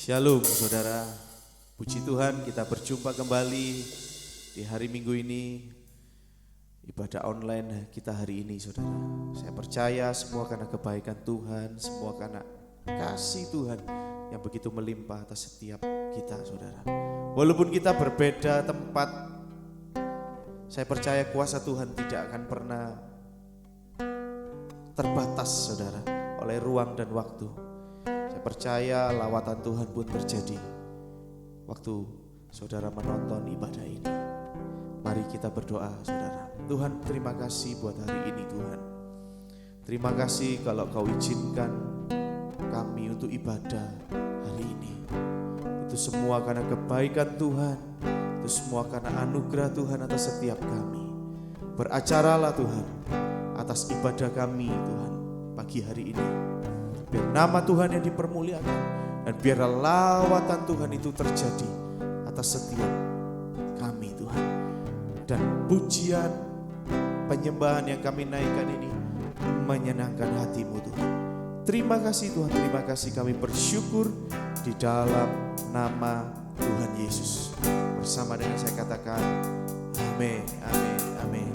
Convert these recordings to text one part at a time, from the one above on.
Shalom saudara, puji Tuhan kita berjumpa kembali di hari Minggu ini. Ibadah online kita hari ini saudara. Saya percaya semua karena kebaikan Tuhan, semua karena kasih Tuhan yang begitu melimpah atas setiap kita saudara. Walaupun kita berbeda tempat, saya percaya kuasa Tuhan tidak akan pernah terbatas saudara oleh ruang dan waktu. Percaya lawatan Tuhan pun terjadi waktu saudara menonton ibadah ini. Mari kita berdoa saudara. Tuhan, terima kasih buat hari ini Tuhan. Terima kasih kalau Kau izinkan kami untuk ibadah hari ini. Itu semua karena kebaikan Tuhan, itu semua karena anugerah Tuhan atas setiap kami. Beracaralah Tuhan atas ibadah kami Tuhan pagi hari ini. Biar nama Tuhan yang dipermuliakan, dan biar lawatan Tuhan itu terjadi atas setiap kami Tuhan. Dan pujian penyembahan yang kami naikkan ini menyenangkan hati-Mu Tuhan. Terima kasih Tuhan, terima kasih, kami bersyukur di dalam nama Tuhan Yesus. Bersama dengan saya katakan amin, amin, amin.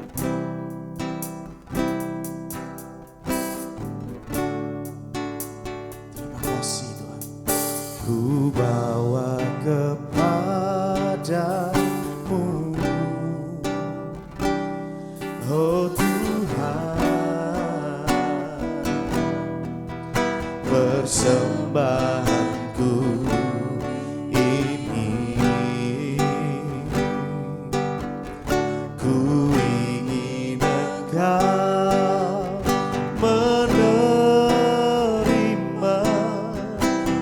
Ku bawa kepadamu, oh Tuhan, persembahanku ini. Ku ingin Engkau menerima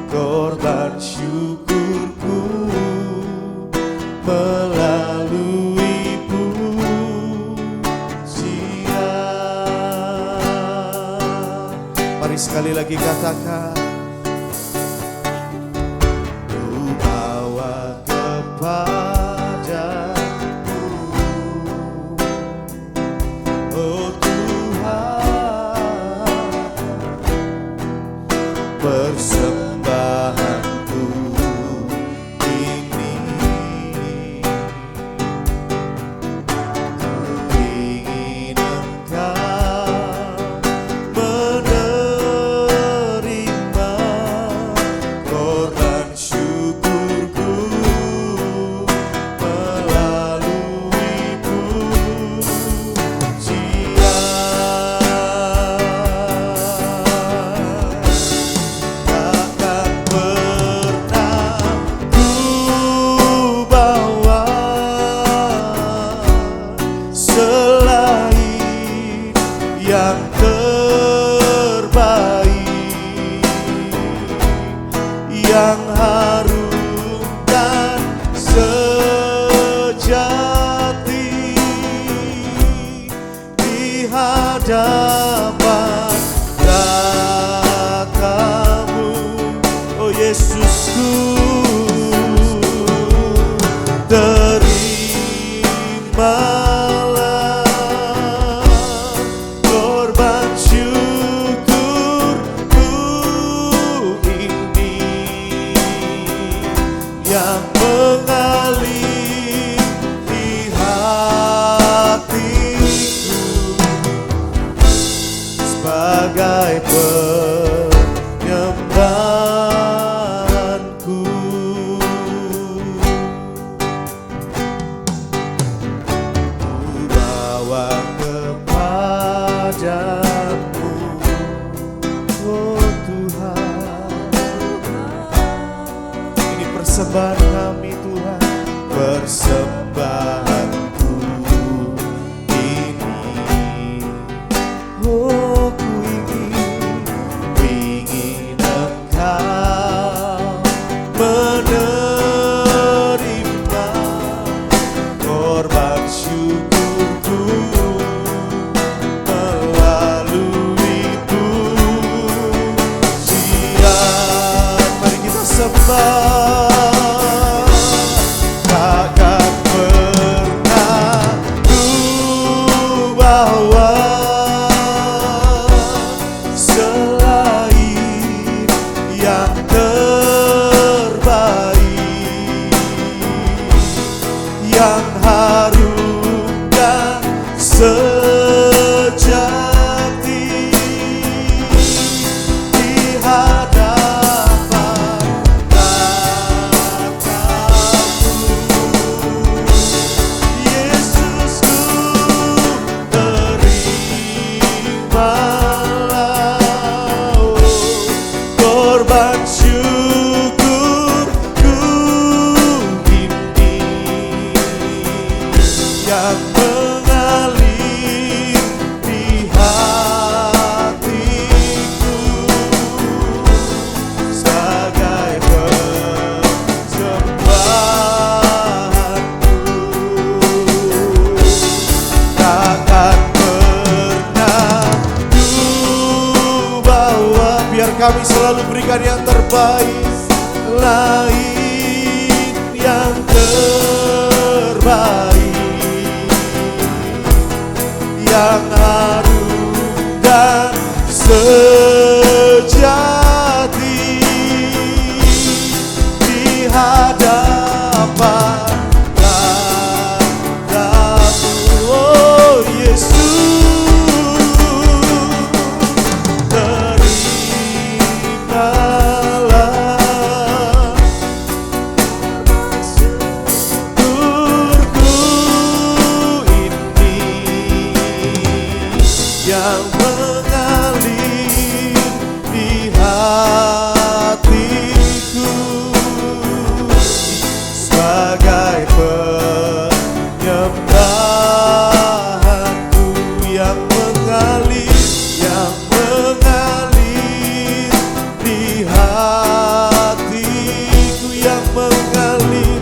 korban syukurku melalui pujian. Mari sekali lagi katakan, ku bawa kepadamu, oh Tuhan, persembahanku ini. Ku ingin Engkau menerima korban syukurku melalui yang terbaik, yang harum dan sejati di hadapan Bapa-Mu, oh Yesusku. Terimalah korban syukurku ini yang mengalir di hatiku sebagai penyembahanku. Bawa kepadamu, oh Tuhan. Ini persembahan kami Tuhan, persembahanku ini. Oh ku ingin Engkau menerima korban syukurku melalui pujian. Mari kita sembah. Takkan pernah ku bawa selain yang terbaik. kami selalu berikan yang terbaik. Lain yang terbaik, yang harum dan sejati di hadapan Bapa-Mu, oh Yesus. Terimalah syukurku ini yang mengalir di hatiku sebagai penyembahanku, yang mengalir di hatiku, yang mengalir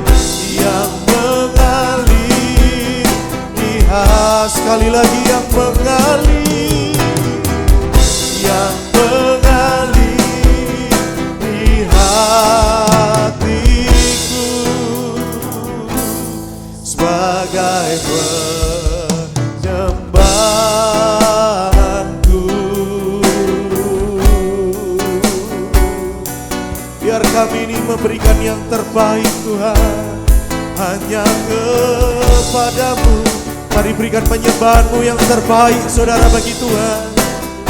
di hati. Sekali lagi, yang mengalir di hatiku sebagai penyembahanku. Biar kami ini memberikan yang terbaik Tuhan, hanya kepadamu. Mari berikan penyembahanmu yang terbaik saudara bagi Tuhan.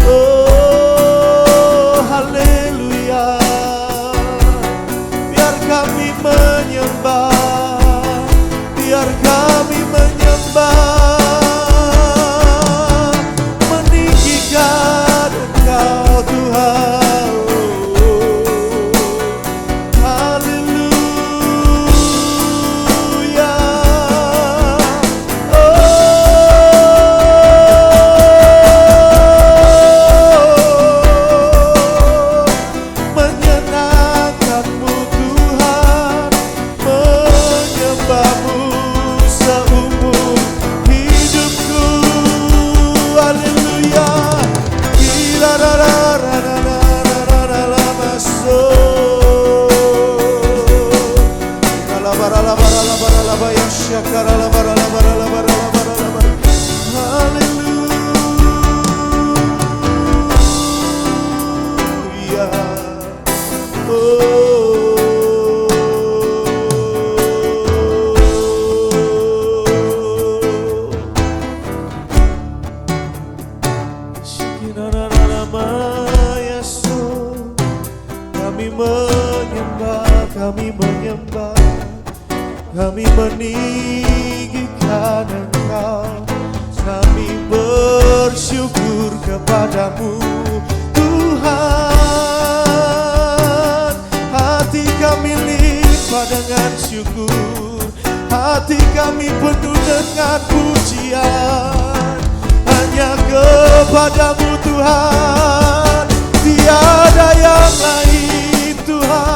Oh haleluya. Biar kami menyembah, biar kami menyembah, meninggikan Engkau Tuhan. Haleluya. Menyenangkanmu Tuhan, menyembahmu seumur hidupku. Haleluya. Kami menyembah, kami meninggikan Engkau, kami bersyukur kepadamu Tuhan. Hati kami limpah dengan syukur, hati kami penuh dengan pujian, hanya kepadamu Tuhan, tiada yang lain Tuhan.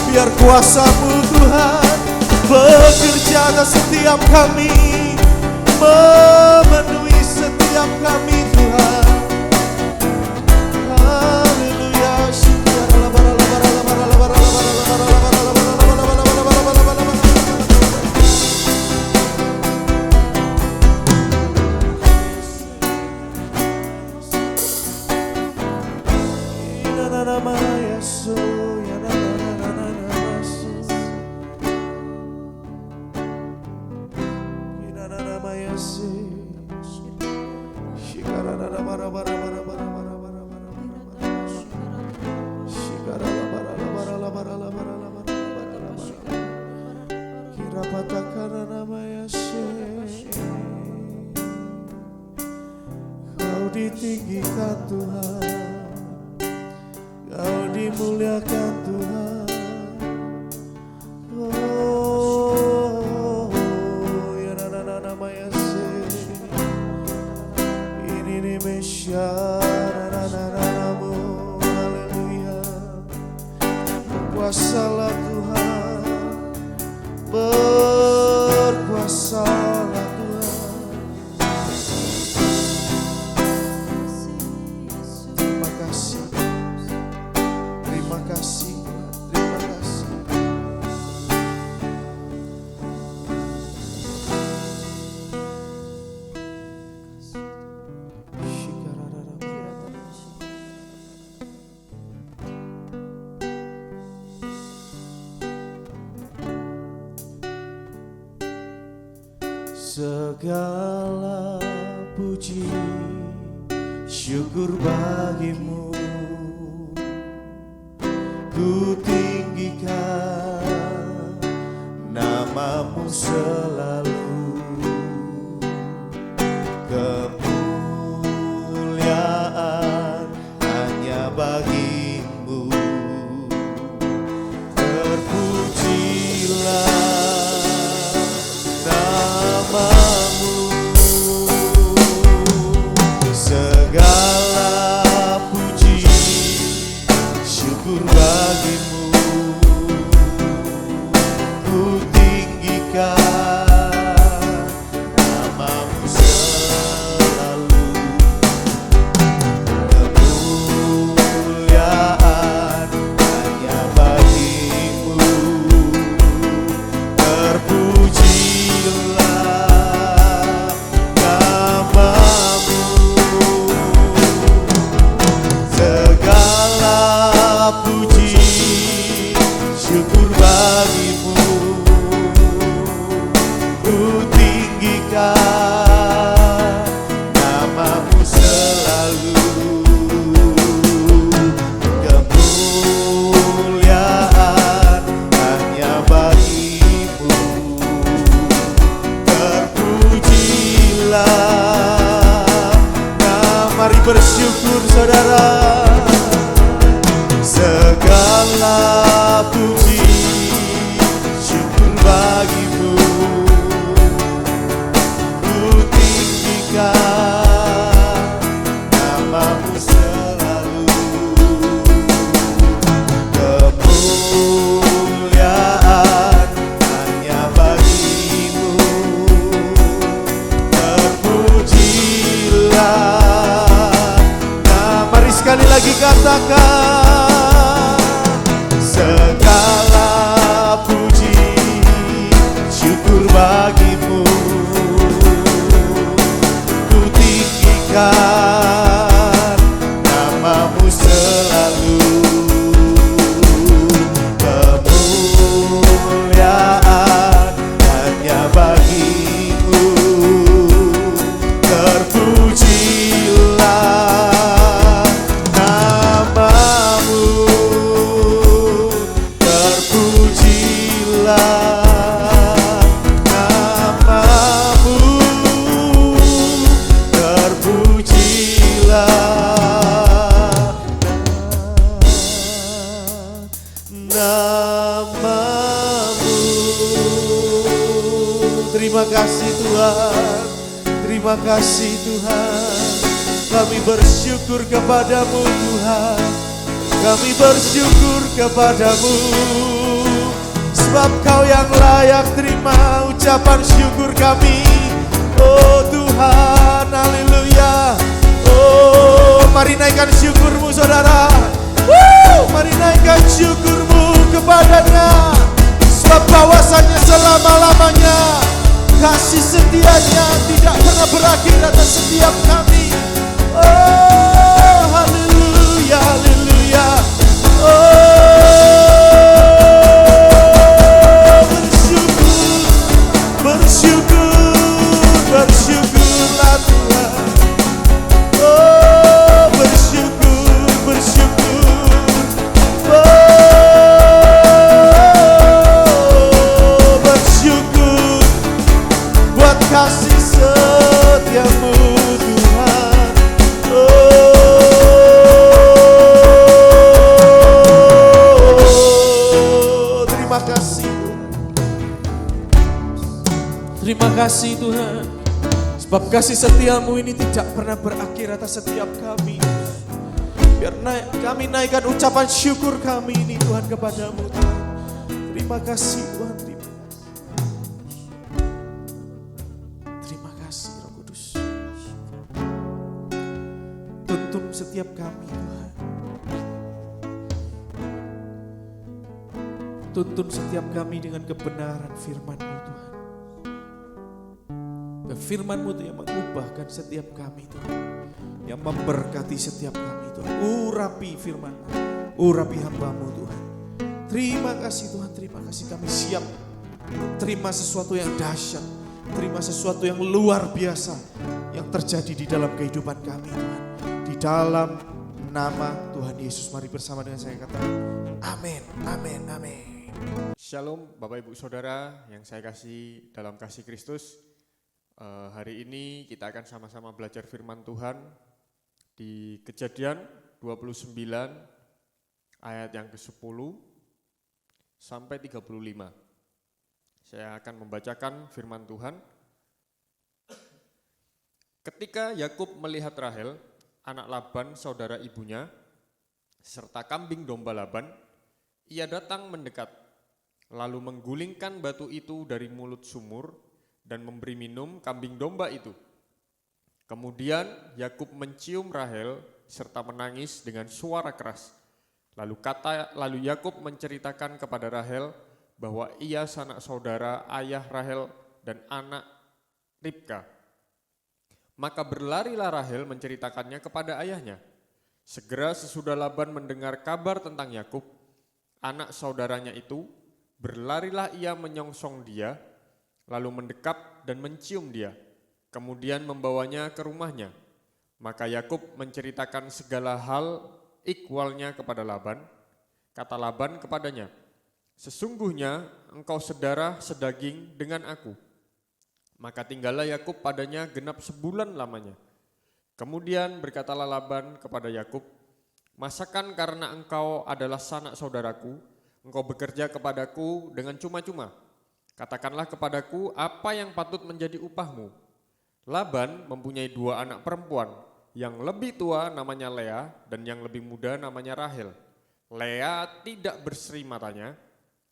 Biar kuasa-Mu Tuhan bekerja atas setiap kami, memenuhi setiap kami Tuhan. Haleluya. Kau ditinggikan Tuhan, Kau dimuliakan Tuhan. Oh Syaranananamu, haleluya. Berkuasalah Tuhan, berkuasalah Tuhan. Terima kasih, terima kasih, terima kasih. Segala puji syukur bagimu, ku tinggikan namamu selalu. Kemuliaan hanya bagimu, terpujilah namamu. Segala puji syukur bagimu, ku tinggikan namamu selalu. Kemuliaan hanya bagimu, terpujilah namamu. Segala puji syukur bagimu, ku tinggikan namamu selalu. Kemuliaan hanya bagimu, terpujilah. Nah, mari bersyukur saudara. Segala puji syukur bagimu, ku tinggikan namamu selalu. Kemuliaan hanya bagimu, terpujilah. Nah, mari sekali lagi katakan. Segala puji syukur bagimu, ku tinggikan namamu selalu. Kemuliaan hanya bagimu, terpujilah namamu, terpujilah namamu, terpujilah namamu. Terima kasih Tuhan, terima kasih Tuhan. Kami bersyukur kepadamu Tuhan, kami bersyukur kepadamu, sebab Kau yang layak terima ucapan syukur kami. Oh Tuhan, haleluya. Oh, mari naikkan syukurmu saudara. Mari naikkan syukurmu kepadanya, sebab bahwasanya selama-lamanya kasih setianya tidak pernah berakhir atas setiap kami. Oh, haleluya, haleluya. Oh, bersyukur, bersyukur, bersyukurlah Tuhan. Oh, bersyukur, bersyukur. Oh, bersyukur buat kasih setiamu Tuhan. Oh, terima kasih Tuhan. Terima kasih Tuhan. Sebab kasih setiamu ini tidak pernah berakhir atas setiap kami. Biar kami naikkan ucapan syukur kami ini Tuhan kepadamu Tuhan. Terima kasih Tuhan, terima kasih Roh Kudus. Tuntun setiap kami Tuhan. Tuntun setiap kami dengan kebenaran firman-Mu Tuhan. Firman-Mu itu yang mengubahkan setiap kami Tuhan, yang memberkati setiap kami Tuhan. Urapi firman-Mu, urapi hamba-Mu Tuhan. Terima kasih Tuhan, terima kasih, kami siap terima sesuatu yang dahsyat, terima sesuatu yang luar biasa yang terjadi di dalam kehidupan kami Tuhan. Di dalam nama Tuhan Yesus, mari bersama dengan saya katakan amin, amin, amin. Shalom Bapak Ibu Saudara yang saya kasih dalam kasih Kristus. Hari ini kita akan sama-sama belajar firman Tuhan di Kejadian 29 ayat yang ke-10 sampai 35. Saya akan membacakan firman Tuhan. Ketika Yakub melihat Rahel, anak Laban saudara ibunya, serta kambing domba Laban, ia datang mendekat, lalu menggulingkan batu itu dari mulut sumur dan memberi minum kambing domba itu. Kemudian Yakub mencium Rahel serta menangis dengan suara keras. Lalu Yakub menceritakan kepada Rahel bahwa ia sanak saudara ayah Rahel dan anak Ribka. Maka berlarilah Rahel menceritakannya kepada ayahnya. Segera sesudah Laban mendengar kabar tentang Yakub, anak saudaranya itu, berlarilah ia menyongsong dia, lalu mendekap dan mencium dia, kemudian membawanya ke rumahnya. Maka Yakub menceritakan segala hal ikhwalnya kepada Laban. Kata Laban kepadanya, sesungguhnya engkau sedarah sedaging dengan aku. Maka tinggallah Yakub padanya genap sebulan lamanya. Kemudian berkatalah Laban kepada Yakub, masakan karena engkau adalah sanak saudaraku, engkau bekerja kepadaku dengan cuma-cuma. Katakanlah kepadaku apa yang patut menjadi upahmu. Laban mempunyai 2 anak perempuan, yang lebih tua namanya Lea dan yang lebih muda namanya Rahel. Lea tidak berseri matanya,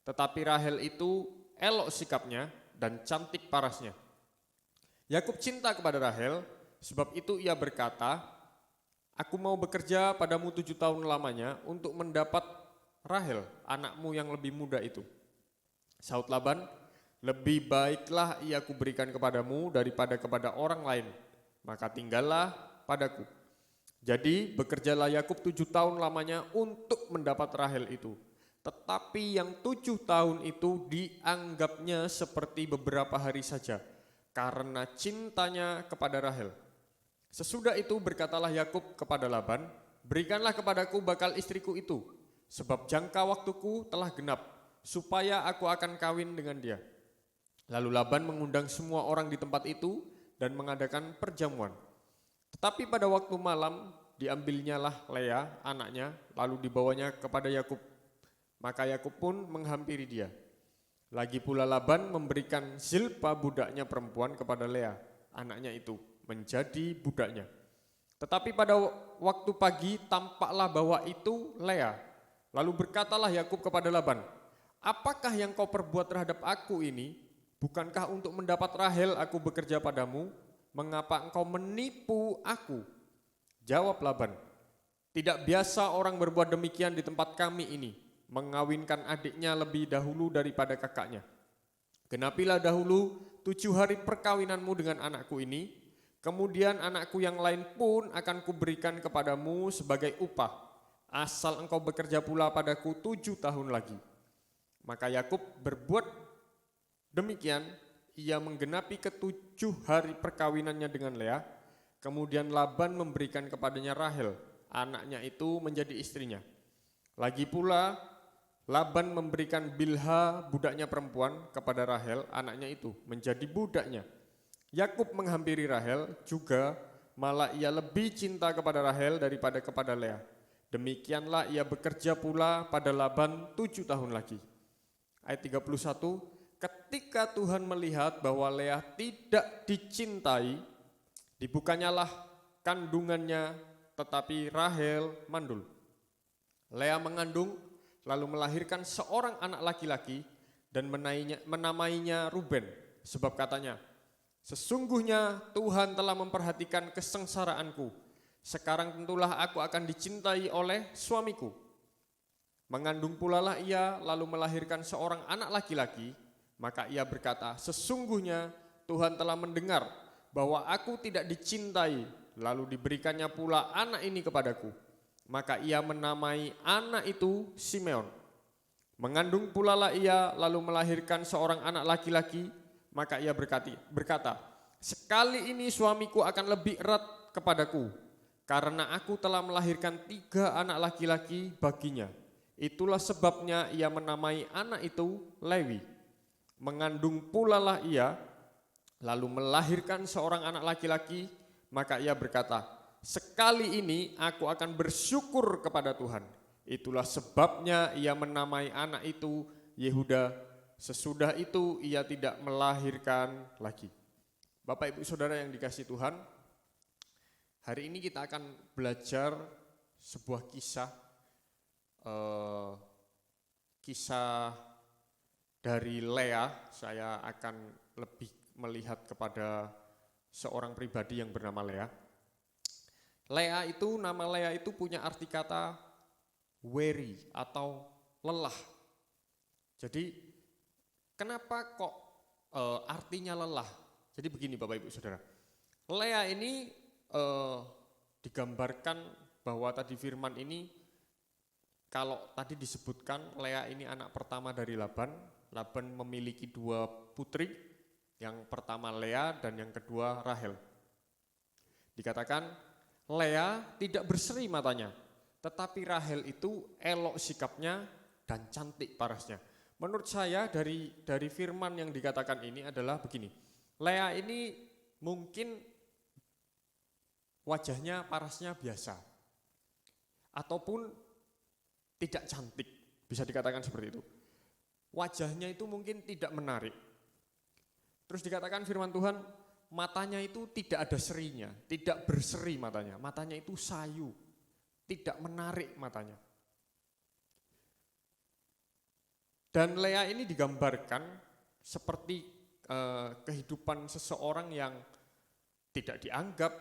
tetapi Rahel itu elok sikapnya dan cantik parasnya. Yakub cinta kepada Rahel, sebab itu ia berkata, aku mau bekerja padamu 7 tahun lamanya untuk mendapat Rahel, anakmu yang lebih muda itu. Saud Laban, lebih baiklah ia kuberikan kepadamu daripada kepada orang lain, maka tinggallah padaku. Jadi bekerjalah Yakub 7 tahun lamanya untuk mendapat Rahel itu. Tetapi yang 7 tahun itu dianggapnya seperti beberapa hari saja, karena cintanya kepada Rahel. Sesudah itu berkatalah Yakub kepada Laban, berikanlah kepadaku bakal istriku itu, sebab jangka waktuku telah genap, supaya aku akan kawin dengan dia. Lalu Laban mengundang semua orang di tempat itu dan mengadakan perjamuan. Tetapi pada waktu malam diambilnyalah Lea anaknya, lalu dibawanya kepada Yakub. Maka Yakub pun menghampiri dia. Lagi pula Laban memberikan Zilpa budaknya perempuan kepada Lea anaknya itu menjadi budaknya. Tetapi pada waktu pagi tampaklah bahwa itu Lea. Lalu berkatalah Yakub kepada Laban, apakah yang kau perbuat terhadap aku ini? Bukankah untuk mendapat Rahel aku bekerja padamu? Mengapa engkau menipu aku? Jawab Laban, tidak biasa orang berbuat demikian di tempat kami ini, mengawinkan adiknya lebih dahulu daripada kakaknya. Genapilah dahulu 7 hari perkawinanmu dengan anakku ini, kemudian anakku yang lain pun akan kuberikan kepadamu sebagai upah, asal engkau bekerja pula padaku 7 tahun lagi. Maka Yakub berbuat demikian, ia menggenapi ke-7 hari perkawinannya dengan Lea. Kemudian Laban memberikan kepadanya Rahel, anaknya itu menjadi istrinya. Lagi pula Laban memberikan Bilha budaknya perempuan kepada Rahel, anaknya itu menjadi budaknya. Yakub menghampiri Rahel juga, malah ia lebih cinta kepada Rahel daripada kepada Lea. Demikianlah ia bekerja pula pada Laban 7 tahun lagi. Ayat 31, ketika Tuhan melihat bahwa Lea tidak dicintai, Dibukanyalah kandungannya, tetapi Rahel mandul. Lea mengandung, lalu melahirkan seorang anak laki-laki dan menamainya Ruben, sebab katanya, sesungguhnya Tuhan telah memperhatikan kesengsaraanku. Sekarang tentulah aku akan dicintai oleh suamiku. Mengandung pula lah ia, lalu melahirkan seorang anak laki-laki. Maka ia berkata, sesungguhnya Tuhan telah mendengar bahwa aku tidak dicintai, lalu diberikannya pula anak ini kepadaku. Maka ia menamai anak itu Simeon. Mengandung pula lah ia, lalu melahirkan seorang anak laki-laki. Maka ia berkata, sekali ini suamiku akan lebih erat kepadaku, karena aku telah melahirkan 3 anak laki-laki baginya. Itulah sebabnya ia menamai anak itu Lewi. Mengandung pula lah ia, lalu melahirkan seorang anak laki-laki. Maka ia berkata, sekali ini aku akan bersyukur kepada Tuhan. Itulah sebabnya ia menamai anak itu Yehuda. Sesudah itu ia tidak melahirkan lagi. Bapak Ibu Saudara yang dikasihi Tuhan, hari ini kita akan belajar sebuah kisah dari Lea. Saya akan lebih melihat kepada seorang pribadi yang bernama Lea. Nama Lea itu punya arti kata weary atau lelah. Jadi kenapa kok artinya lelah? Jadi begini Bapak Ibu Saudara. Lea ini digambarkan bahwa tadi firman ini, kalau tadi disebutkan Lea ini anak pertama dari Laban. Laban memiliki 2 putri, yang pertama Lea dan yang kedua Rahel. Dikatakan Lea tidak berseri matanya, tetapi Rahel itu elok sikapnya dan cantik parasnya. Menurut saya dari firman yang dikatakan ini adalah begini. Lea ini mungkin wajahnya parasnya biasa, ataupun tidak cantik, bisa dikatakan seperti itu. Wajahnya itu mungkin tidak menarik. Terus dikatakan firman Tuhan, matanya itu tidak ada serinya, tidak berseri matanya. Matanya itu sayu, tidak menarik matanya. Dan Lea ini digambarkan seperti kehidupan seseorang yang tidak dianggap,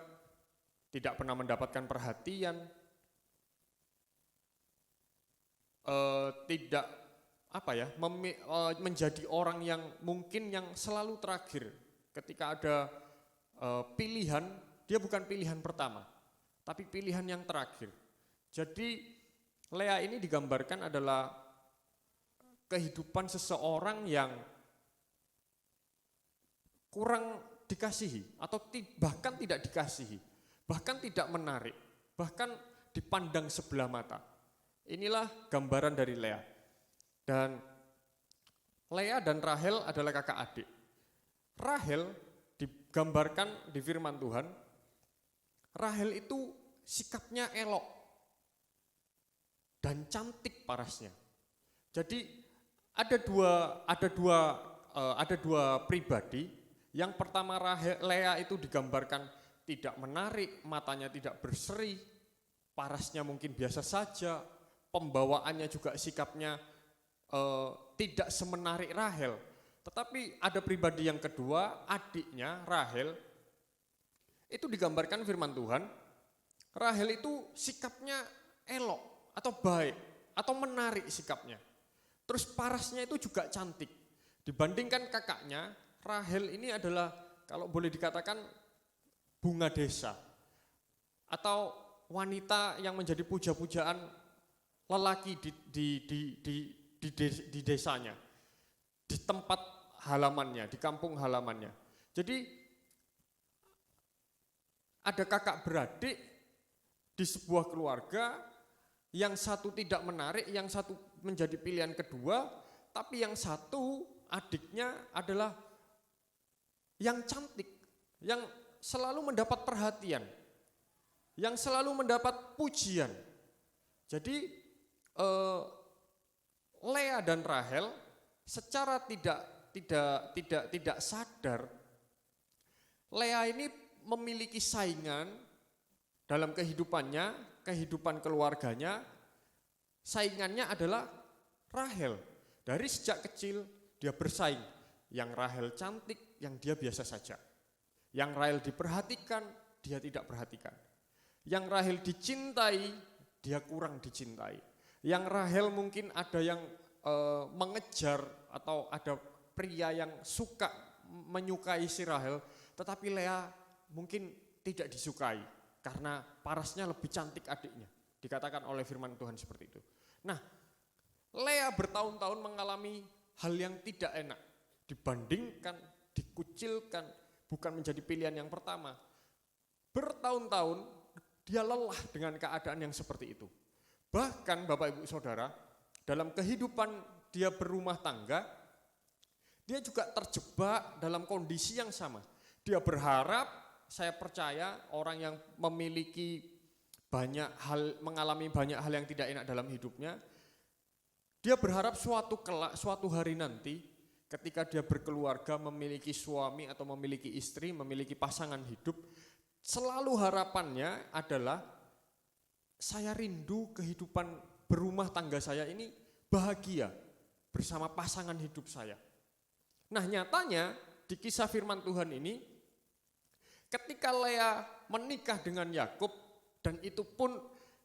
tidak pernah mendapatkan perhatian, tidak menjadi orang yang mungkin yang selalu terakhir. Ketika ada pilihan, dia bukan pilihan pertama, tapi pilihan yang terakhir. Jadi Lea ini digambarkan adalah kehidupan seseorang yang kurang dikasihi, atau bahkan tidak dikasihi, bahkan tidak menarik, bahkan dipandang sebelah mata. Inilah gambaran dari Lea. Dan Lea dan Rahel adalah kakak adik. Rahel digambarkan di firman Tuhan, Rahel itu sikapnya elok dan cantik parasnya. Jadi ada dua pribadi. Yang pertama Lea itu digambarkan tidak menarik, matanya tidak berseri, parasnya mungkin biasa saja, pembawaannya juga sikapnya tidak semenarik Rahel. Tetapi ada pribadi yang kedua, adiknya Rahel, itu digambarkan firman Tuhan, Rahel itu sikapnya elok atau baik atau menarik sikapnya. Terus parasnya itu juga cantik. Dibandingkan kakaknya, Rahel ini adalah kalau boleh dikatakan bunga desa atau wanita yang menjadi puja-pujaan lelaki di desanya, di tempat halamannya, di kampung halamannya. Jadi ada kakak beradik di sebuah keluarga, yang satu tidak menarik, yang satu menjadi pilihan kedua, tapi yang satu adiknya adalah yang cantik, yang selalu mendapat perhatian, yang selalu mendapat pujian. Jadi Lea dan Rahel secara tidak sadar, Lea ini memiliki saingan dalam kehidupannya, kehidupan keluarganya. Saingannya adalah Rahel. Dari sejak kecil dia bersaing. Yang Rahel cantik, yang dia biasa saja. Yang Rahel diperhatikan, dia tidak perhatikan. Yang Rahel dicintai, dia kurang dicintai. Yang Rahel mungkin ada yang mengejar atau ada pria yang suka menyukai si Rahel, tetapi Lea mungkin tidak disukai karena parasnya lebih cantik adiknya. Dikatakan oleh firman Tuhan seperti itu. Nah, Lea bertahun-tahun mengalami hal yang tidak enak, dibandingkan, dikucilkan, bukan menjadi pilihan yang pertama. Bertahun-tahun dia lelah dengan keadaan yang seperti itu. Bahkan Bapak Ibu Saudara, dalam kehidupan dia berumah tangga, dia juga terjebak dalam kondisi yang sama. Dia berharap, saya percaya orang yang memiliki banyak hal, mengalami banyak hal yang tidak enak dalam hidupnya, dia berharap suatu hari nanti ketika dia berkeluarga, memiliki suami atau memiliki istri, memiliki pasangan hidup, selalu harapannya adalah saya rindu kehidupan berumah tangga saya ini bahagia bersama pasangan hidup saya. Nah, nyatanya di kisah firman Tuhan ini, ketika Lea menikah dengan Yakub, dan itu pun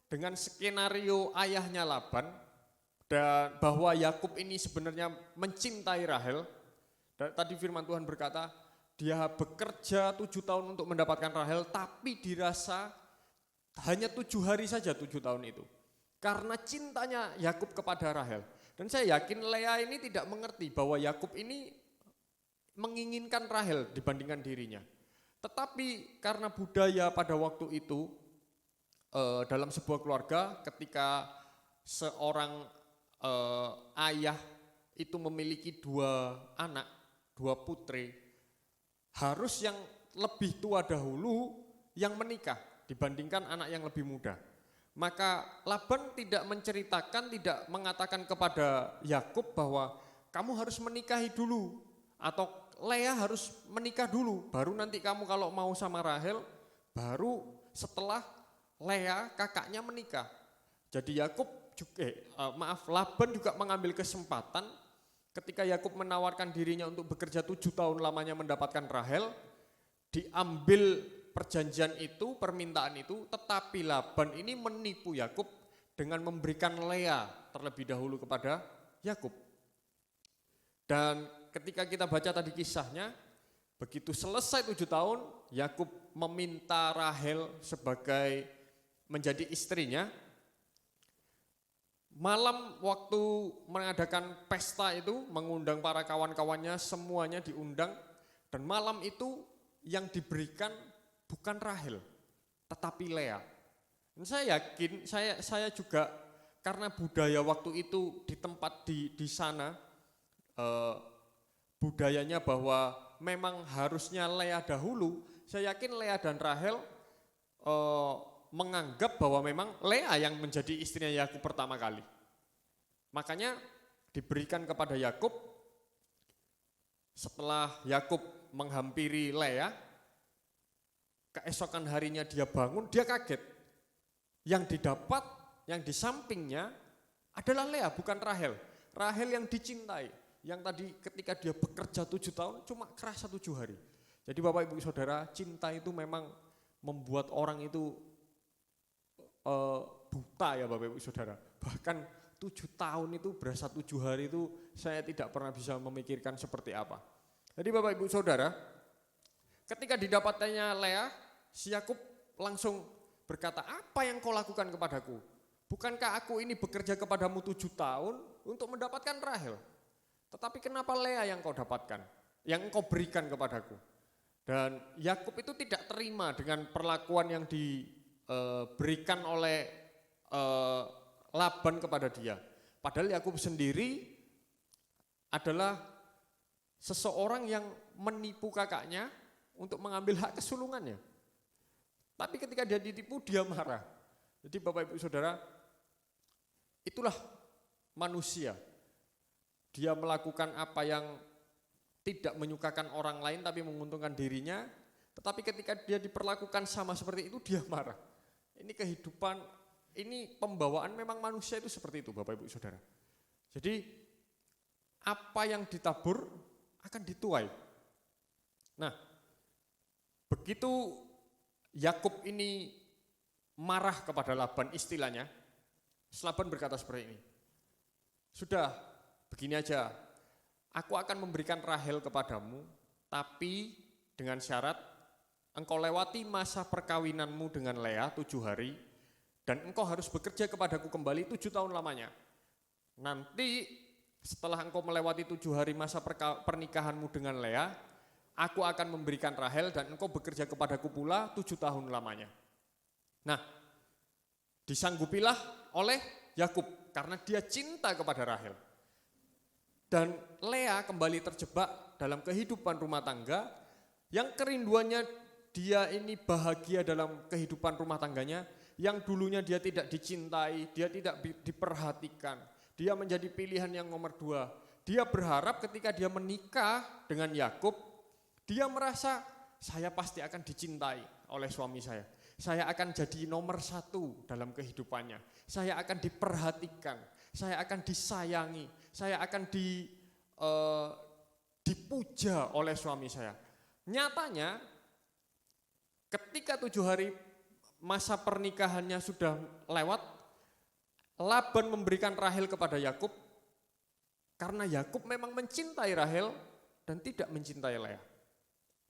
dengan skenario ayahnya Laban, dan bahwa Yakub ini sebenarnya mencintai Rahel. Dan tadi firman Tuhan berkata, dia bekerja 7 tahun untuk mendapatkan Rahel, tapi dirasa hanya 7 hari saja 7 tahun itu. Karena cintanya Yakub kepada Rahel. Dan saya yakin Lea ini tidak mengerti bahwa Yakub ini menginginkan Rahel dibandingkan dirinya. Tetapi karena budaya pada waktu itu, dalam sebuah keluarga ketika seorang ayah itu memiliki 2 anak, 2 putri, harus yang lebih tua dahulu yang menikah dibandingkan anak yang lebih muda. Maka Laban tidak menceritakan, tidak mengatakan kepada Yakub bahwa kamu harus menikahi dulu atau Lea harus menikah dulu, baru nanti kamu kalau mau sama Rahel, baru setelah Lea kakaknya menikah. Jadi Laban juga mengambil kesempatan ketika Yakub menawarkan dirinya untuk bekerja 7 tahun lamanya mendapatkan Rahel, diambil perjanjian itu, permintaan itu, tetapi Laban ini menipu Yakub dengan memberikan Lea terlebih dahulu kepada Yakub. Dan ketika kita baca tadi kisahnya, begitu selesai 7 tahun, Yakub meminta Rahel sebagai menjadi istrinya. Malam waktu mengadakan pesta itu, mengundang para kawan-kawannya, semuanya diundang. Dan malam itu yang diberikan bukan Rahel, tetapi Lea. Dan saya yakin, saya juga karena budaya waktu itu di tempat di sana, budayanya bahwa memang harusnya Lea dahulu, saya yakin Lea dan Rahel menganggap bahwa memang Lea yang menjadi istrinya Yakub pertama kali. Makanya diberikan kepada Yakub. Setelah Yakub menghampiri Lea, keesokan harinya dia bangun, dia kaget. Yang didapat, yang di sampingnya adalah Lea, bukan Rahel. Rahel yang dicintai, yang tadi ketika dia bekerja 7 tahun cuma kerasa 7 hari. Jadi Bapak Ibu Saudara, cinta itu memang membuat orang itu buta ya Bapak Ibu Saudara. Bahkan 7 tahun itu berasa 7 hari itu saya tidak pernah bisa memikirkan seperti apa. Jadi Bapak Ibu Saudara, ketika didapatnya Lea, si Yakub langsung berkata, apa yang kau lakukan kepadaku? Bukankah aku ini bekerja kepadamu 7 tahun untuk mendapatkan Rahel? Tetapi kenapa Lea yang kau dapatkan, yang kau berikan kepadaku? Dan Yakub itu tidak terima dengan perlakuan yang diberikan oleh Laban kepada dia. Padahal Yakub sendiri adalah seseorang yang menipu kakaknya untuk mengambil hak kesulungannya. Tapi ketika dia ditipu, dia marah. Jadi Bapak Ibu Saudara, itulah manusia. Dia melakukan apa yang tidak menyukakan orang lain tapi menguntungkan dirinya, Tetapi ketika dia diperlakukan sama seperti itu, dia marah. Ini kehidupan, ini pembawaan memang manusia itu seperti itu, Bapak Ibu Saudara. Jadi apa yang ditabur akan dituai. Nah, begitu Yakub ini marah kepada Laban, istilahnya, Laban berkata seperti ini, sudah begini aja, aku akan memberikan Rahel kepadamu, tapi dengan syarat engkau lewati masa perkawinanmu dengan Lea 7 hari, dan engkau harus bekerja kepadaku kembali 7 tahun lamanya. Nanti setelah engkau melewati 7 hari masa pernikahanmu dengan Lea, aku akan memberikan Rahel dan engkau bekerja kepadaku pula 7 tahun lamanya. Nah, disanggupilah oleh Yakub karena dia cinta kepada Rahel. Dan Lea kembali terjebak dalam kehidupan rumah tangga yang kerinduannya dia ini bahagia dalam kehidupan rumah tangganya, yang dulunya dia tidak dicintai, dia tidak diperhatikan, dia menjadi pilihan yang nomor 2. Dia berharap ketika dia menikah dengan Yakub, dia merasa saya pasti akan dicintai oleh suami saya akan jadi nomor 1 dalam kehidupannya, saya akan diperhatikan, saya akan disayangi, saya akan dipuja oleh suami saya. Nyatanya ketika 7 hari masa pernikahannya sudah lewat, Laban memberikan Rahel kepada Yakub karena Yakub memang mencintai Rahel dan tidak mencintai Lea.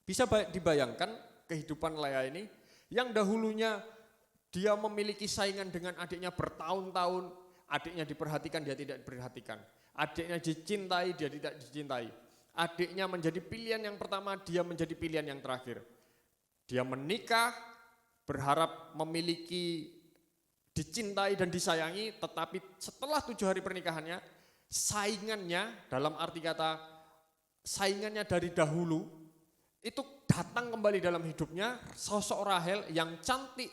Bisa dibayangkan kehidupan Lea ini yang dahulunya dia memiliki saingan dengan adiknya bertahun-tahun, adiknya diperhatikan, dia tidak diperhatikan. Adiknya dicintai, dia tidak dicintai. Adiknya menjadi pilihan yang pertama, dia menjadi pilihan yang terakhir. Dia menikah, berharap memiliki, dicintai dan disayangi, tetapi setelah 7 hari pernikahannya, saingannya, dalam arti kata saingannya dari dahulu, itu datang kembali dalam hidupnya, sosok Rahel yang cantik,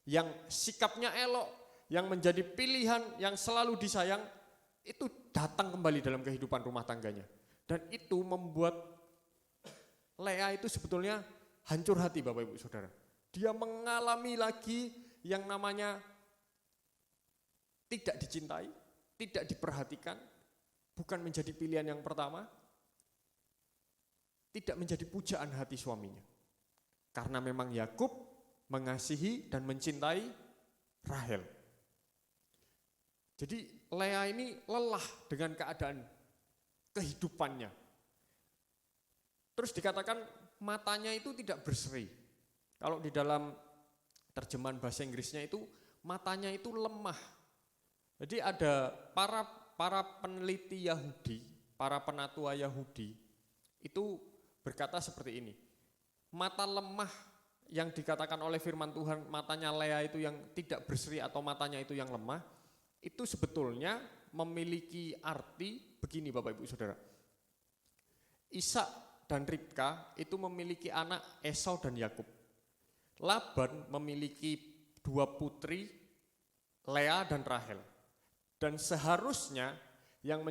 yang sikapnya elok, yang menjadi pilihan, yang selalu disayang, itu datang kembali dalam kehidupan rumah tangganya. Dan itu membuat Lea itu sebetulnya hancur hati, Bapak Ibu Saudara. Dia mengalami lagi yang namanya tidak dicintai, tidak diperhatikan, bukan menjadi pilihan yang pertama, tidak menjadi pujaan hati suaminya. Karena memang Yakub mengasihi dan mencintai Rahel. Jadi Lea ini lelah dengan keadaan kehidupannya. Terus dikatakan matanya itu tidak berseri. Kalau di dalam terjemahan bahasa Inggrisnya itu matanya itu lemah. Jadi ada para peneliti Yahudi, para penatua Yahudi itu berkata seperti ini. Mata lemah yang dikatakan oleh firman Tuhan, matanya Lea itu yang tidak berseri atau matanya itu yang lemah, itu sebetulnya memiliki arti begini, Bapak Ibu Saudara. Ishak dan Ribka itu memiliki anak Esau dan Yakub. Laban memiliki 2 putri, Lea dan Rahel. Dan seharusnya yang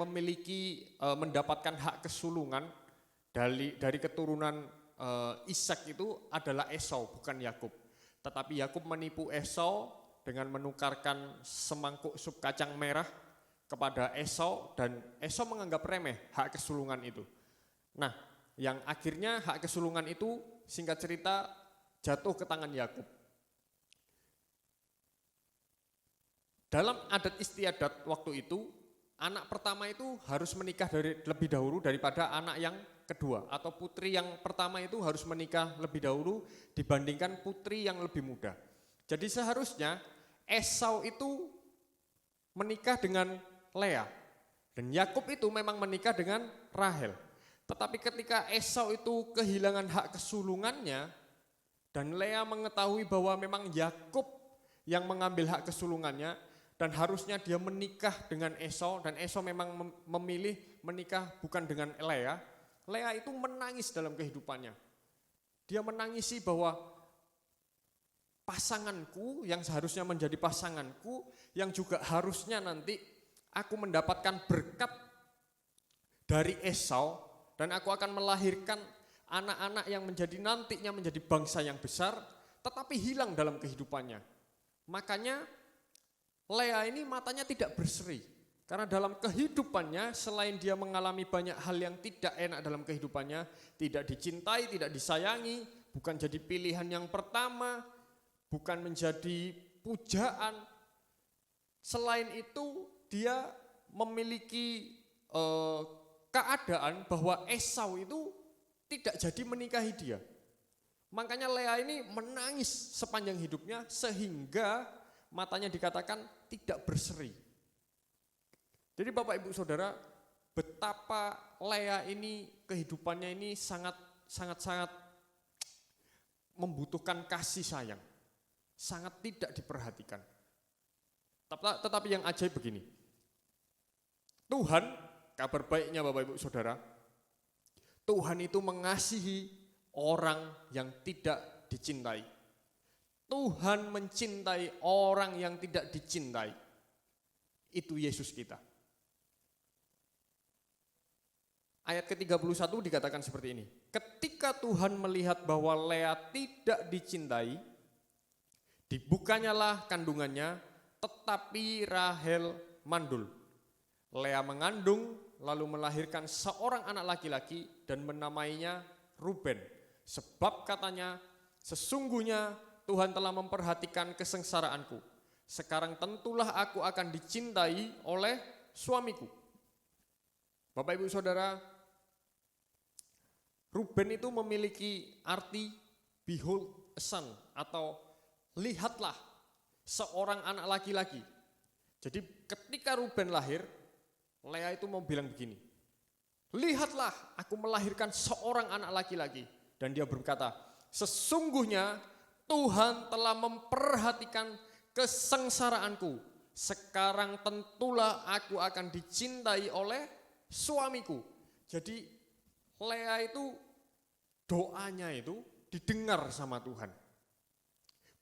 memiliki mendapatkan hak kesulungan dari keturunan Ishak itu adalah Esau, bukan Yakub. Tetapi Yakub menipu Esau dengan menukarkan semangkuk sup kacang merah kepada Esau, dan Esau menganggap remeh hak kesulungan itu. Nah, yang akhirnya hak kesulungan itu singkat cerita jatuh ke tangan Yakub. Dalam adat istiadat waktu itu, anak pertama itu harus menikah lebih dahulu daripada anak yang kedua, atau putri yang pertama itu harus menikah lebih dahulu dibandingkan putri yang lebih muda. Jadi seharusnya Esau itu menikah dengan Lea dan Yakub itu memang menikah dengan Rahel. Tetapi ketika Esau itu kehilangan hak kesulungannya dan Lea mengetahui bahwa memang Yakub yang mengambil hak kesulungannya dan harusnya dia menikah dengan Esau, dan Esau memang memilih menikah bukan dengan Lea, Lea itu menangis dalam kehidupannya. Dia menangisi bahwa pasanganku yang seharusnya menjadi pasanganku, yang juga harusnya nanti aku mendapatkan berkat dari Esau, dan aku akan melahirkan anak-anak yang nantinya menjadi bangsa yang besar, tetapi hilang dalam kehidupannya. Makanya Lea ini matanya tidak berseri, karena dalam kehidupannya selain dia mengalami banyak hal yang tidak enak dalam kehidupannya, tidak dicintai, tidak disayangi, bukan jadi pilihan yang pertama, bukan menjadi pujaan. Selain itu dia memiliki keadaan bahwa Esau itu tidak jadi menikahi dia. Makanya Lea ini menangis sepanjang hidupnya sehingga matanya dikatakan tidak berseri. Jadi Bapak Ibu Saudara, betapa Lea ini kehidupannya ini sangat membutuhkan kasih sayang. Sangat tidak diperhatikan. Tetapi yang ajaib begini. Tuhan, kabar baiknya Bapak Ibu Saudara, Tuhan itu mengasihi orang yang tidak dicintai. Tuhan mencintai orang yang tidak dicintai. Itu Yesus kita. Ayat ke-31 dikatakan seperti ini. Ketika Tuhan melihat bahwa Lea tidak dicintai, dibukanyalah kandungannya, tetapi Rahel mandul. Lea mengandung lalu melahirkan seorang anak laki-laki dan menamainya Ruben. Sebab katanya, sesungguhnya Tuhan telah memperhatikan kesengsaraanku. Sekarang tentulah aku akan dicintai oleh suamiku. Bapak Ibu Saudara, Ruben itu memiliki arti behold a son atau lihatlah seorang anak laki-laki. Jadi ketika Ruben lahir, Lea itu mau bilang begini, lihatlah aku melahirkan seorang anak laki-laki. Dan dia berkata, sesungguhnya Tuhan telah memperhatikan kesengsaraanku. Sekarang tentulah aku akan dicintai oleh suamiku. Jadi Lea itu doanya itu didengar sama Tuhan.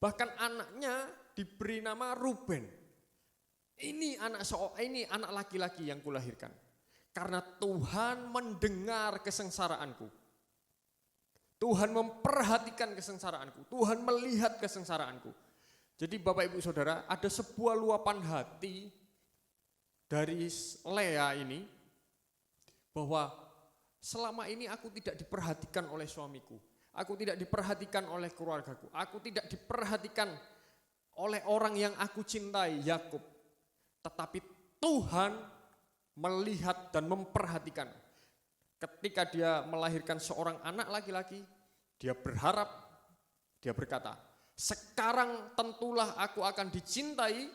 Bahkan anaknya diberi nama Ruben. Ini anak laki-laki yang kulahirkan. Karena Tuhan mendengar kesengsaraanku. Tuhan memperhatikan kesengsaraanku. Tuhan melihat kesengsaraanku. Jadi Bapak Ibu Saudara, ada sebuah luapan hati dari Lea ini bahwa selama ini aku tidak diperhatikan oleh suamiku. Aku tidak diperhatikan oleh keluargaku. Aku tidak diperhatikan oleh orang yang aku cintai, Yakub. Tetapi Tuhan melihat dan memperhatikan. Ketika dia melahirkan seorang anak laki-laki, dia berharap, dia berkata, sekarang tentulah aku akan dicintai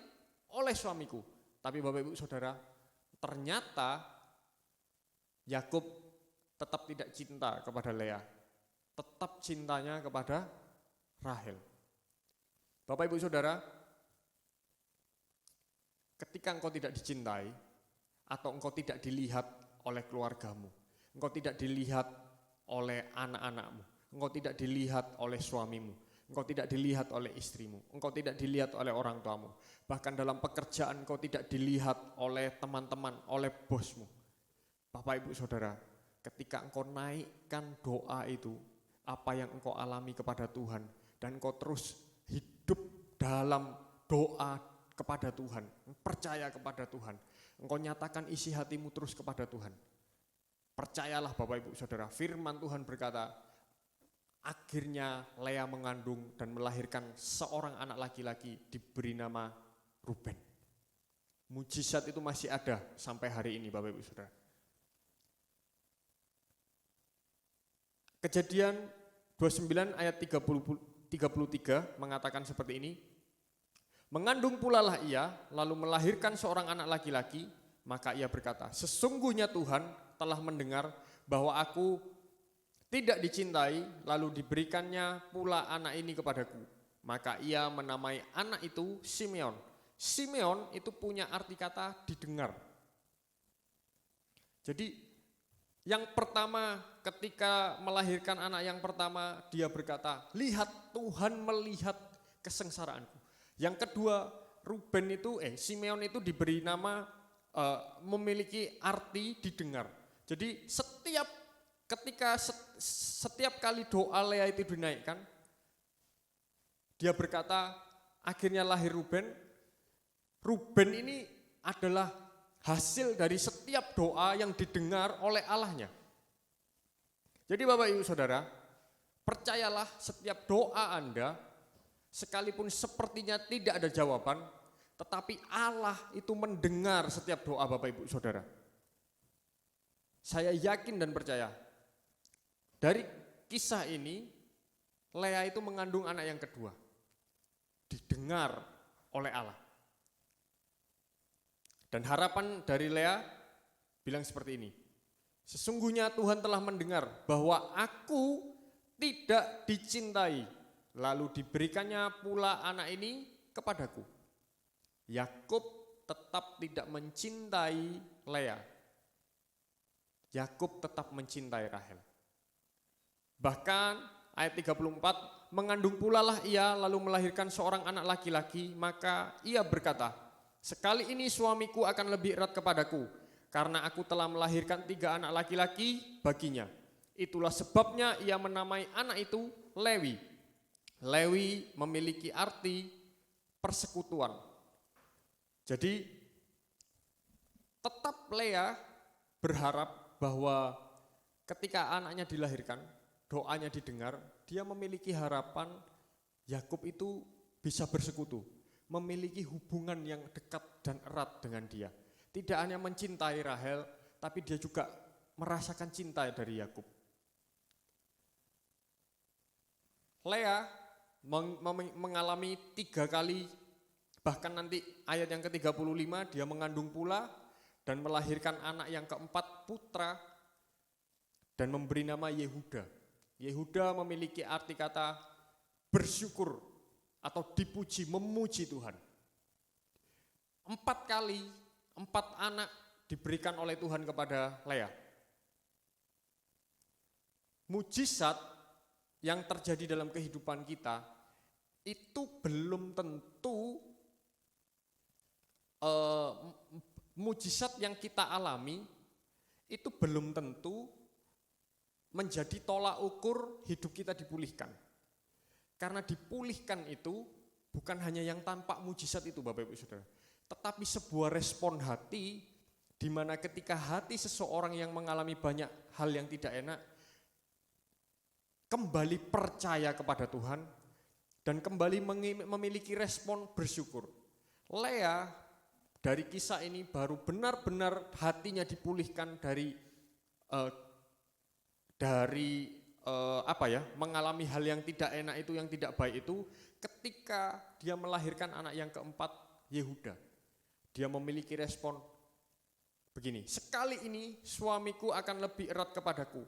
oleh suamiku. Tapi Bapak Ibu Saudara, ternyata Yakub tetap tidak cinta kepada Lea. Tetap cintanya kepada Rahel. Bapak Ibu Saudara, ketika engkau tidak dicintai atau engkau tidak dilihat oleh keluargamu, engkau tidak dilihat oleh anak-anakmu, engkau tidak dilihat oleh suamimu, engkau tidak dilihat oleh istrimu, engkau tidak dilihat oleh orang tuamu, bahkan dalam pekerjaan engkau tidak dilihat oleh teman-teman, oleh bosmu. Bapak Ibu Saudara, ketika engkau naikkan doa itu, apa yang engkau alami kepada Tuhan, dan engkau terus hidup dalam doa kepada Tuhan, percaya kepada Tuhan, engkau nyatakan isi hatimu terus kepada Tuhan. Percayalah Bapak Ibu Saudara, firman Tuhan berkata, akhirnya Lea mengandung dan melahirkan seorang anak laki-laki diberi nama Ruben. Mujizat itu masih ada sampai hari ini Bapak Ibu Saudara. Kejadian 29 ayat 33 mengatakan seperti ini. Mengandung pula lah ia, lalu melahirkan seorang anak laki-laki, maka ia berkata, sesungguhnya Tuhan telah mendengar bahwa aku tidak dicintai, lalu diberikannya pula anak ini kepadaku. Maka ia menamai anak itu Simeon. Simeon itu punya arti kata didengar. Jadi yang pertama ketika melahirkan anak yang pertama, dia berkata, lihat Tuhan melihat kesengsaraanku. Yang kedua, Simeon itu diberi nama memiliki arti didengar. Jadi setiap ketika setiap kali doa Lea itu dinaikkan, dia berkata, akhirnya lahir Ruben. Ruben ini adalah hasil dari setiap doa yang didengar oleh Allahnya. Jadi Bapak Ibu Saudara, percayalah setiap doa Anda, sekalipun sepertinya tidak ada jawaban, tetapi Allah itu mendengar setiap doa Bapak Ibu Saudara. Saya yakin dan percaya, dari kisah ini, Lea itu mengandung anak yang kedua, didengar oleh Allah. Dan harapan dari Lea bilang seperti ini, sesungguhnya Tuhan telah mendengar bahwa aku tidak dicintai, lalu diberikannya pula anak ini kepadaku. Yakub tetap tidak mencintai Lea. Yakub tetap mencintai Rahel. Bahkan ayat 34, mengandung pula lah ia lalu melahirkan seorang anak laki-laki, maka ia berkata, sekali ini suamiku akan lebih erat kepadaku, karena aku telah melahirkan 3 anak laki-laki baginya. Itulah sebabnya ia menamai anak itu Lewi. Lewi memiliki arti persekutuan. Jadi tetap Lea berharap bahwa ketika anaknya dilahirkan, doanya didengar, dia memiliki harapan Yakub itu bisa bersekutu, memiliki hubungan yang dekat dan erat dengan dia. Tidak hanya mencintai Rahel, tapi dia juga merasakan cinta dari Yakub. Lea mengalami 3 kali, bahkan nanti ayat yang ke-35 dia mengandung pula dan melahirkan anak yang keempat, putra, dan memberi nama Yehuda. Yehuda memiliki arti kata bersyukur atau dipuji, memuji Tuhan. 4 kali, 4 anak diberikan oleh Tuhan kepada Lea. Mujizat yang terjadi dalam kehidupan kita itu belum tentu mujizat yang kita alami itu belum tentu menjadi tolak ukur hidup kita dipulihkan. Karena dipulihkan itu bukan hanya yang tampak mujizat itu Bapak Ibu Saudara, tetapi sebuah respon hati di mana ketika hati seseorang yang mengalami banyak hal yang tidak enak kembali percaya kepada Tuhan dan kembali memiliki respon bersyukur. Lea dari kisah ini baru benar-benar hatinya dipulihkan dari mengalami hal yang tidak enak itu, yang tidak baik itu, ketika dia melahirkan anak yang keempat, Yehuda. Dia memiliki respon begini, sekali ini suamiku akan lebih erat kepadaku.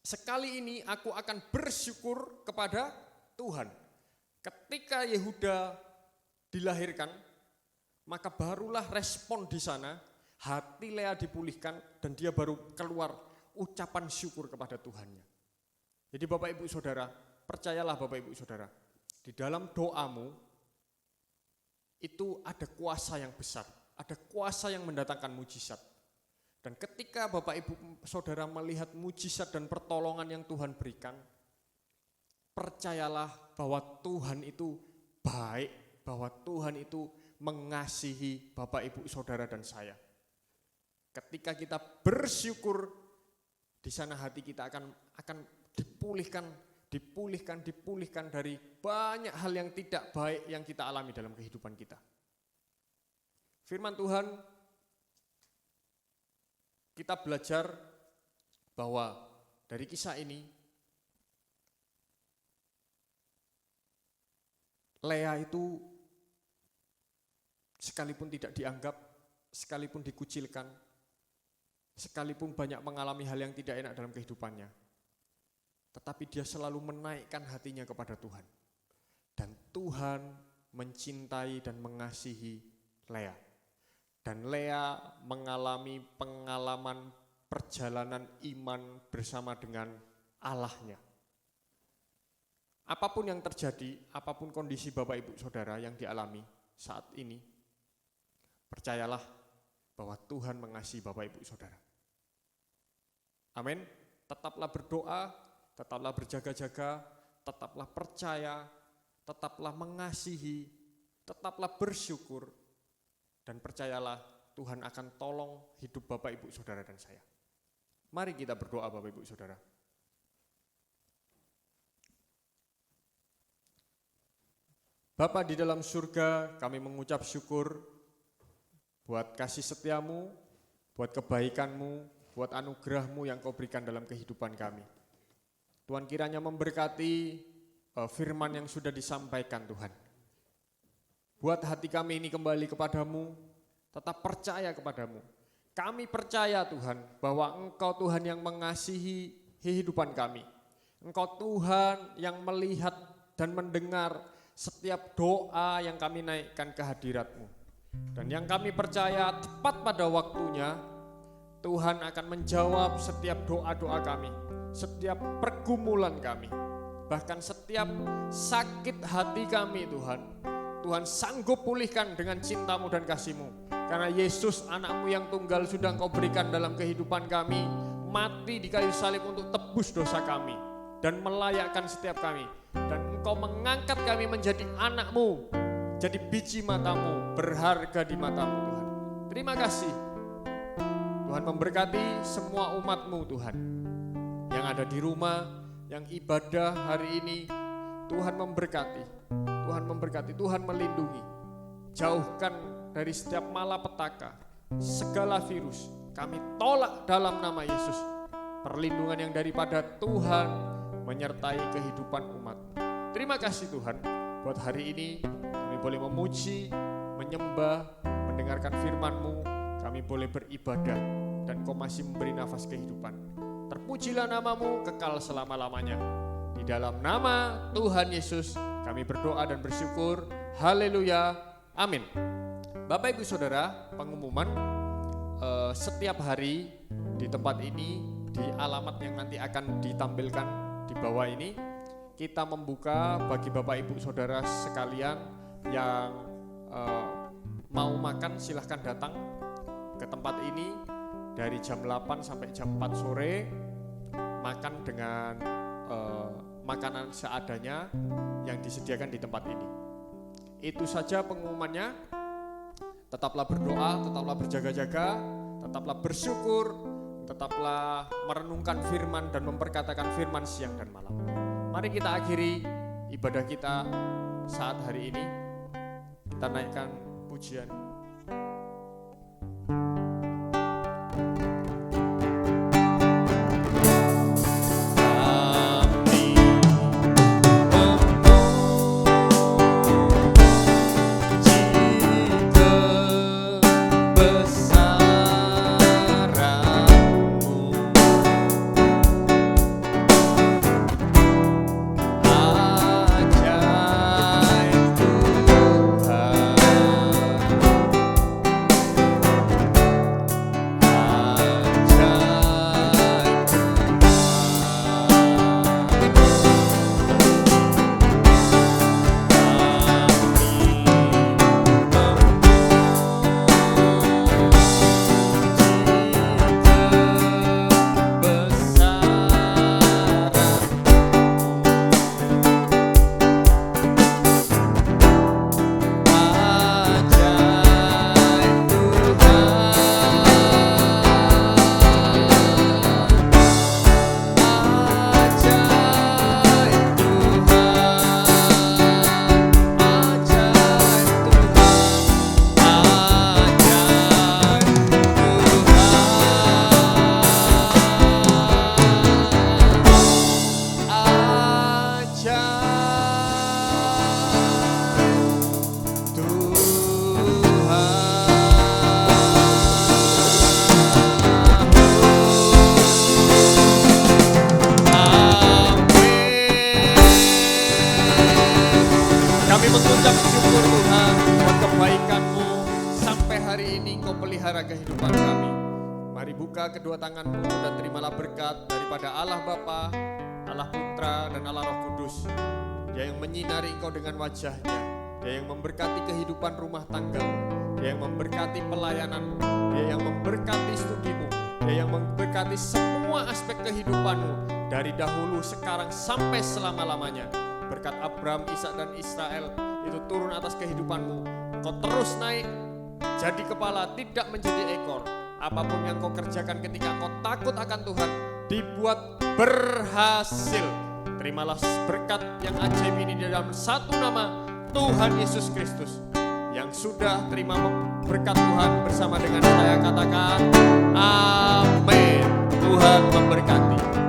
Sekali ini aku akan bersyukur kepada Tuhan. Ketika Yehuda dilahirkan, maka barulah respon di sana, hati Lea dipulihkan dan dia baru keluar ucapan syukur kepada Tuhannya. Jadi Bapak Ibu Saudara, percayalah Bapak Ibu Saudara, di dalam doamu itu ada kuasa yang besar, ada kuasa yang mendatangkan mujizat. Dan ketika Bapak Ibu Saudara melihat mujizat dan pertolongan yang Tuhan berikan, percayalah bahwa Tuhan itu baik, bahwa Tuhan itu mengasihi Bapak Ibu Saudara dan saya. Ketika kita bersyukur, di sana hati kita akan dipulihkan dari banyak hal yang tidak baik yang kita alami dalam kehidupan kita. Firman Tuhan, kita belajar bahwa dari kisah ini, Lea itu sekalipun tidak dianggap, sekalipun dikucilkan, sekalipun banyak mengalami hal yang tidak enak dalam kehidupannya, tetapi dia selalu menaikkan hatinya kepada Tuhan. Dan Tuhan mencintai dan mengasihi Lea. Dan Lea mengalami pengalaman perjalanan iman bersama dengan Allahnya. Apapun yang terjadi, apapun kondisi Bapak Ibu Saudara yang dialami saat ini, percayalah bahwa Tuhan mengasihi Bapak Ibu Saudara. Amin. Tetaplah berdoa, tetaplah berjaga-jaga, tetaplah percaya, tetaplah mengasihi, tetaplah bersyukur, dan percayalah Tuhan akan tolong hidup Bapak, Ibu, Saudara, dan saya. Mari kita berdoa Bapak, Ibu, Saudara. Bapa di dalam surga, kami mengucap syukur buat kasih setiamu, buat kebaikanmu, buat anugerahmu yang kau berikan dalam kehidupan kami. Tuhan kiranya memberkati firman yang sudah disampaikan Tuhan. Buat hati kami ini kembali kepadamu, tetap percaya kepadamu. Kami percaya Tuhan bahwa Engkau Tuhan yang mengasihi kehidupan kami. Engkau Tuhan yang melihat dan mendengar setiap doa yang kami naikkan ke hadirat-Mu. Dan yang kami percaya tepat pada waktunya, Tuhan akan menjawab setiap doa-doa kami, setiap pergumulan kami, bahkan setiap sakit hati kami Tuhan. Tuhan sanggup pulihkan dengan cinta-Mu dan kasih-Mu. Karena Yesus anak-Mu yang tunggal sudah Engkau berikan dalam kehidupan kami, mati di kayu salib untuk tebus dosa kami dan melayakkan setiap kami. Dan Engkau mengangkat kami menjadi anak-Mu, jadi biji mata-Mu, berharga di mata-Mu Tuhan. Terima kasih. Tuhan memberkati semua umat-Mu Tuhan. Yang ada di rumah, yang ibadah hari ini, Tuhan memberkati. Tuhan memberkati, Tuhan melindungi. Jauhkan dari setiap malapetaka, segala virus. Kami tolak dalam nama Yesus. Perlindungan yang daripada Tuhan menyertai kehidupan umat. Terima kasih Tuhan, buat hari ini kami boleh memuji, menyembah, mendengarkan firman-Mu, kami boleh beribadah, dan Kau masih memberi nafas kehidupan. Terpujilah nama-Mu kekal selama-lamanya. Di dalam nama Tuhan Yesus kami berdoa dan bersyukur. Haleluya, amin. Bapak Ibu Saudara, pengumuman setiap hari di tempat ini, di alamat yang nanti akan ditampilkan di bawah ini, kita membuka bagi Bapak Ibu Saudara sekalian yang mau makan, silahkan datang ke tempat ini dari jam 8 sampai jam 4 sore, makan dengan makanan seadanya yang disediakan di tempat ini. Itu saja pengumumannya. Tetaplah berdoa, tetaplah berjaga-jaga, tetaplah bersyukur, tetaplah merenungkan firman dan memperkatakan firman siang dan malam. Mari kita akhiri ibadah kita saat hari ini. Kita naikkan pujian. Kehidupan kami. Mari buka kedua tanganmu dan terimalah berkat daripada Allah Bapa, Allah Putra, dan Allah Roh Kudus. Dia yang menyinari engkau dengan wajahnya, Dia yang memberkati kehidupan rumah tanggamu, Dia yang memberkati pelayananmu, Dia yang memberkati studimu, Dia yang memberkati semua aspek kehidupanmu dari dahulu, sekarang, sampai selama-lamanya. Berkat Abraham, Ishak dan Israel itu turun atas kehidupanmu. Kau terus naik, jadi kepala, tidak menjadi ekor. Apapun yang kau kerjakan ketika kau takut akan Tuhan, dibuat berhasil. Terimalah berkat yang ajaib ini di dalam satu nama Tuhan Yesus Kristus. Yang sudah terima berkat Tuhan bersama dengan saya katakan amin. Tuhan memberkati.